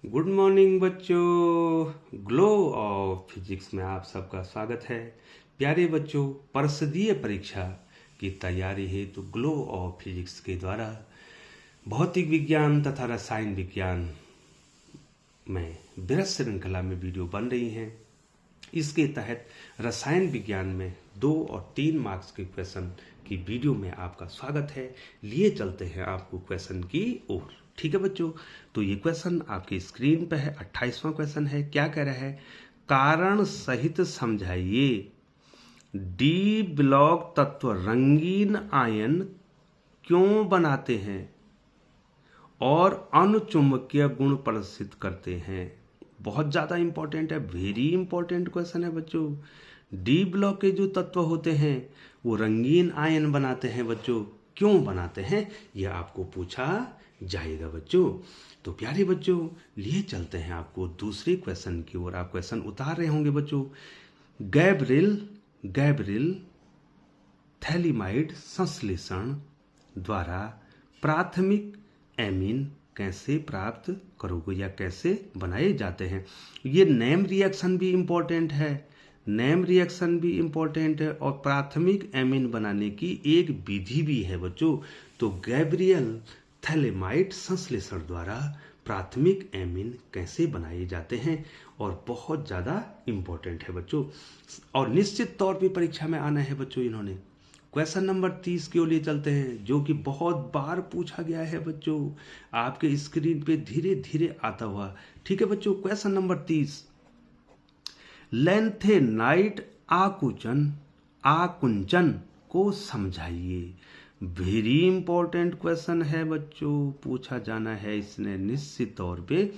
Good morning बच्चों। Glow of physics में आप सबका स्वागत है। प्यारे बच्चों, परिषदीय परीक्षा की तैयारी हेतु ग्लो ऑफ फिजिक्स के द्वारा भौतिक विज्ञान तथा रसायन विज्ञान में बृहत श्रृंखला में वीडियो बन रही हैं। इसके तहत रसायन विज्ञान में 2 और 3 मार्क्स के क्वेश्चन की वीडियो में आपका स्वागत है। लिए चलते हैं आपको क्वेश्चन की ओर। ठीक है बच्चों, तो ये क्वेश्चन आपकी स्क्रीन पे है। 28वां क्वेश्चन है। क्या कह रहा है? कारण सहित समझाइए। डी ब्लॉक तत्व रंगीन आयन क्यों बनाते हैं और अनुचुंबकीय गुण प्रदर्शित करते हैं? बहुत ज़्यादा इंपॉर्टेंट है, वेरी इंपॉर्टेंट क्वेश्चन है बच्चों। डी ब्लॉक के जो तत्व होते हैं वो रंगीन आयन बनाते हैं बच्चों। क्यों बनाते हैं ये आपको पूछा जाएगा बच्चों। तो प्यारे बच्चों, लिए चलते हैं आपको दूसरे क्वेश्चन की ओर। आप क्वेश्चन उतार रहे होंगे बच्चों। गैब्रिल थैलिमाइड संश्लेषण द्वारा प्राथमिक एमीन कैसे प्राप्त करोगे या कैसे बनाए जाते हैं? ये नेम रिएक्शन भी इम्पोर्टेंट है, नेम रिएक्शन भी इम्पोर्टेंट है और प्राथमिक एमीन बनाने की एक विधि भी है बच्चों। तो गैब्रियल थैलेमाइड संश्लेषण द्वारा प्राथमिक एमीन कैसे बनाए जाते हैं और बहुत ज़्यादा इम्पोर्टेंट है बच्चों और निश्चित तौर पे परीक्षा में आना है बच्चों। इन्होंने क्वेश्चन नंबर 30 के लिए चलते हैं, जो कि बहुत बार पूछा गया है बच्चों, आपके स्क्रीन पे धीरे धीरे आता हुआ। ठीक है बच्चों, क्वेश्चन नंबर 30, लैंथेनाइट आकुंचन को समझाइए। वेरी इंपॉर्टेंट क्वेश्चन है बच्चों, पूछा जाना है इसने निश्चित तौर पे।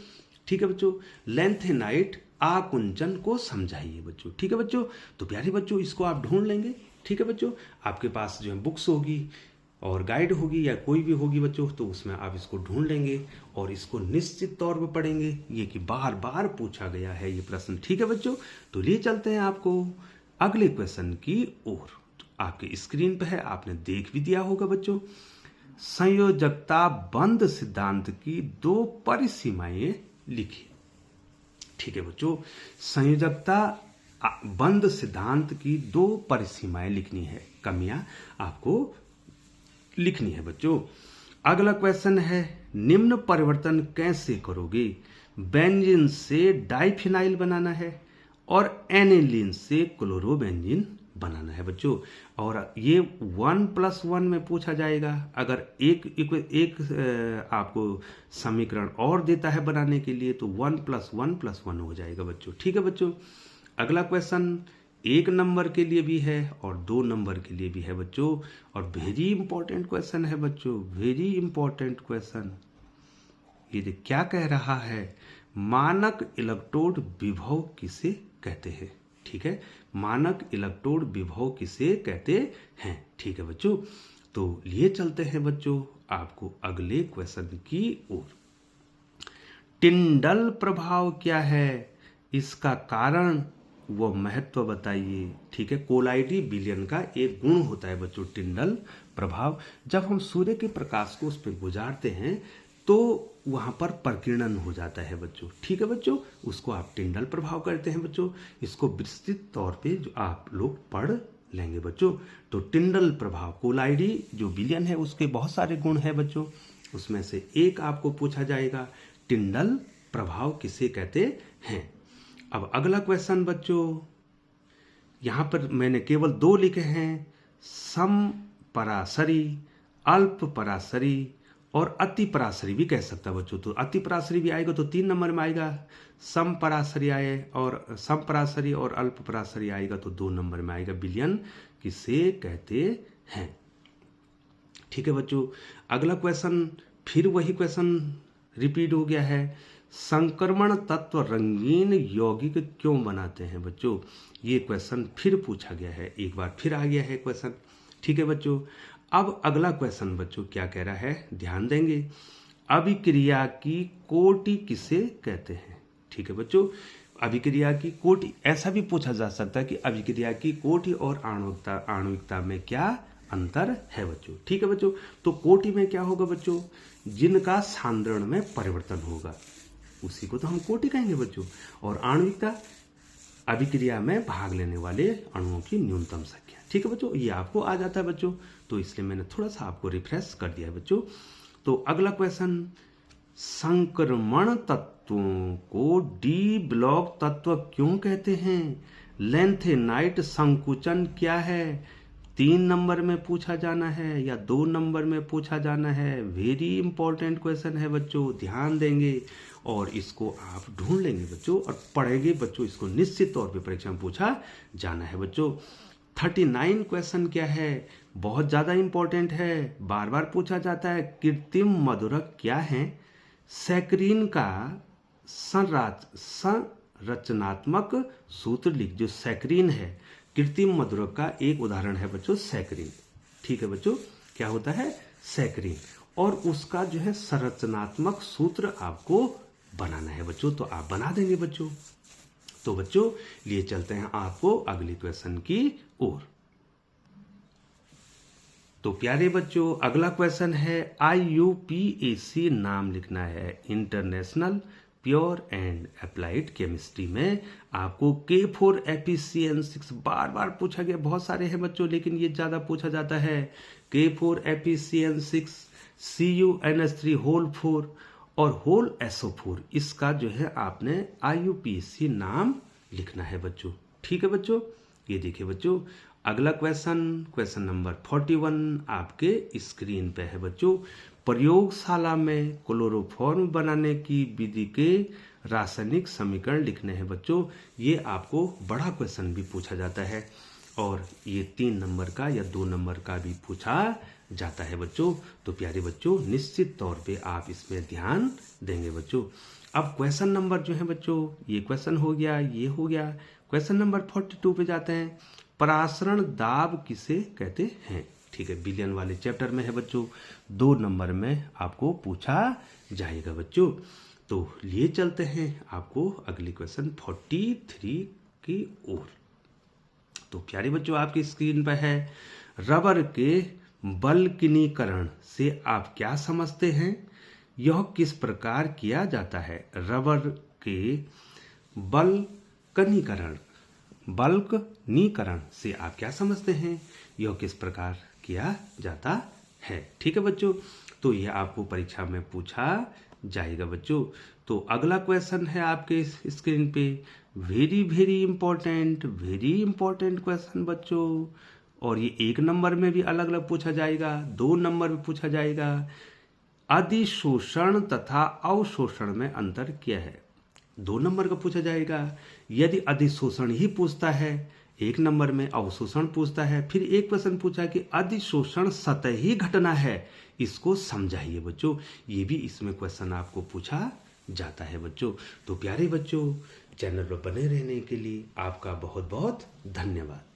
ठीक है बच्चों, लैंथेनाइट आकुंचन को समझाइए बच्चों। ठीक है बच्चों, तो प्यारे बच्चों इसको आप ढूंढ लेंगे। ठीक है बच्चों, आपके पास जो है बुक्स होगी और गाइड होगी या कोई भी होगी बच्चों, तो उसमें आप इसको ढूंढ लेंगे और इसको निश्चित तौर पर पढ़ेंगे। ये कि बार बार पूछा गया है ये प्रश्न। ठीक है बच्चों, तो लिए चलते हैं आपको अगले क्वेश्चन की ओर। आपके स्क्रीन पे है, आपने देख भी दिया होगा बच्चों। संयोजकता बंध सिद्धांत की 2 परिसीमाएं लिखिए। ठीक है बच्चों, संयोजकता बंध सिद्धांत की 2 परिसीमाएं लिखनी है, कमियां आपको लिखनी है बच्चों। अगला क्वेश्चन है, निम्न परिवर्तन कैसे करोगे? बेंजीन से डाइफिनाइल बनाना है और एनिलीन से क्लोरोबेंजीन बनाना है बच्चों। और ये 1+1 में पूछा जाएगा। अगर एक आपको समीकरण और देता है बनाने के लिए तो 1+1+1 हो जाएगा बच्चों। ठीक है बच्चों, अगला क्वेश्चन 1 नंबर के लिए भी है और 2 नंबर के लिए भी है बच्चों और वेरी इंपॉर्टेंट क्वेश्चन है बच्चों, वेरी इंपॉर्टेंट क्वेश्चन। ये क्या कह रहा है? मानक इलेक्ट्रोड विभव किसे कहते हैं? ठीक है, मानक इलेक्ट्रोड विभव किसे कहते हैं? ठीक है बच्चों, तो लिए चलते हैं बच्चों आपको अगले क्वेश्चन की ओर। टिंडल प्रभाव क्या है? इसका कारण वो महत्व बताइए। ठीक है, कोलाइडी विलयन का एक गुण होता है बच्चों टिंडल प्रभाव। जब हम सूर्य के प्रकाश को उस पर गुजारते हैं तो वहां पर प्रकीर्णन हो जाता है बच्चों। ठीक है बच्चों, उसको आप टिंडल प्रभाव करते हैं बच्चों। इसको विस्तृत तौर पे जो आप लोग पढ़ लेंगे बच्चों। तो टिंडल प्रभाव, कोलाइडी जो विलयन है उसके बहुत सारे गुण है बच्चों, उसमें से एक आपको पूछा जाएगा, टिंडल प्रभाव किसे कहते हैं। अब अगला क्वेश्चन बच्चों, यहां पर मैंने केवल 2 लिखे हैं, समपरासरी, अल्प परासरी और अति परासरी भी कह सकता है बच्चों। तो अति परासरी भी आएगा तो 3 नंबर में आएगा, समपरासरी आए और समपरासरी और अल्प परासरी आएगा तो 2 नंबर में आएगा। विलयन किसे कहते हैं? ठीक है बच्चों, अगला क्वेश्चन फिर वही क्वेश्चन रिपीट हो गया है, संक्रमण तत्व रंगीन यौगिक क्यों बनाते हैं बच्चों? ये क्वेश्चन फिर पूछा गया है, एक बार फिर आ गया है क्वेश्चन। ठीक है बच्चों, अब अगला क्वेश्चन बच्चों क्या कह रहा है, ध्यान देंगे। अभिक्रिया की कोटि किसे कहते हैं? ठीक है बच्चों, अभिक्रिया की कोटि, ऐसा भी पूछा जा सकता है कि अभिक्रिया की कोटि और आणविकता में क्या अंतर है बच्चों। ठीक है बच्चों, तो कोटि में क्या होगा बच्चों? जिनका सांद्रण में परिवर्तन होगा। उसी को तो हम कोटि कहेंगे बच्चों। और आणविकता अभिक्रिया में भाग लेने वाले अणुओं की न्यूनतम संख्या। ठीक है बच्चों, ये आपको आ जाता है बच्चों, तो इसलिए मैंने थोड़ा सा आपको रिफ्रेश कर दिया है बच्चों। तो अगला क्वेश्चन, संक्रमण तत्वों को डी ब्लॉक तत्व क्यों कहते हैं? लैंथेनाइट संकुचन क्या है? 3 नंबर में पूछा जाना है या 2 नंबर में पूछा जाना है? वेरी इंपॉर्टेंट क्वेश्चन है बच्चों, ध्यान देंगे और इसको आप ढूंढ लेंगे बच्चों और पढ़ेंगे बच्चों। इसको निश्चित तौर पे परीक्षा में पूछा जाना है बच्चों। 39 क्वेश्चन क्या है? बहुत ज्यादा इंपॉर्टेंट है, बार बार पूछा जाता है। कृत्रिम मधुरक क्या है? सैकरीन का संरचनात्मक सूत्र लिख। जो सैकरीन है कृत्रिम मधुरक का एक उदाहरण है बच्चों सैकरीन। ठीक है बच्चों, क्या होता है? सैकरीन। और उसका जो है संरचनात्मक सूत्र आपको बनाना है बच्चों, तो आप बना देंगे बच्चों। तो बच्चों लिए चलते हैं आपको अगली क्वेश्चन की ओर। तो प्यारे बच्चों, अगला क्वेश्चन है IUPAC नाम लिखना है, international pure and applied chemistry में आपको K4 FeCN6 बार बार पूछा गया। बहुत सारे हैं बच्चों, लेकिन ये ज्यादा पूछा जाता है। K4 FeCN6 CuNH3 होल 4 और होल SO4, इसका जो है आपने IUPAC नाम लिखना है बच्चों। ठीक है बच्चों, ये देखिए बच्चों अगला क्वेश्चन नंबर 41 आपके स्क्रीन पे है बच्चों। प्रयोगशाला में क्लोरोफॉर्म बनाने की विधि के रासायनिक समीकरण लिखने हैं बच्चों। ये आपको बड़ा क्वेश्चन भी पूछा जाता है और ये 3 नंबर का या 2 नंबर का भी पूछा जाता है बच्चों। तो प्यारे बच्चों निश्चित तौर पे आप इसमें ध्यान देंगे बच्चों। अब क्वेश्चन नंबर जो है बच्चों, ये क्वेश्चन हो गया, ये हो गया। क्वेश्चन नंबर 42 पे जाते हैं। परासरण दाब किसे कहते हैं? ठीक है, बिलियन वाले चैप्टर में है बच्चों, 2 नंबर में आपको पूछा जाएगा बच्चों। तो लिए चलते हैं आपको अगली क्वेश्चन 43 की ओर। तो प्यारे बच्चों आपकी स्क्रीन पर है, रबर के बल्कनीकरण से आप क्या समझते हैं? यह किस प्रकार किया जाता है? रबर के बल्कनीकरण से आप क्या समझते हैं? यह किस प्रकार किया जाता है? ठीक है बच्चों, तो यह आपको परीक्षा में पूछा जाएगा बच्चों। तो अगला क्वेश्चन है आपके स्क्रीन पे, वेरी इंपॉर्टेंट क्वेश्चन बच्चों। और ये 1 नंबर में भी अलग अलग पूछा जाएगा, 2 नंबर में पूछा जाएगा। अधिशोषण तथा अवशोषण में अंतर क्या है? 2 नंबर का पूछा जाएगा। यदि अधिशोषण ही पूछता है 1 नंबर में, अवशोषण पूछता है। फिर एक प्रश्न पूछा कि अधिशोषण सतही घटना है, इसको समझाइए बच्चों। ये भी इसमें क्वेश्चन आपको पूछा जाता है बच्चों। तो प्यारे बच्चों, चैनल पर बने रहने के लिए आपका बहुत बहुत धन्यवाद।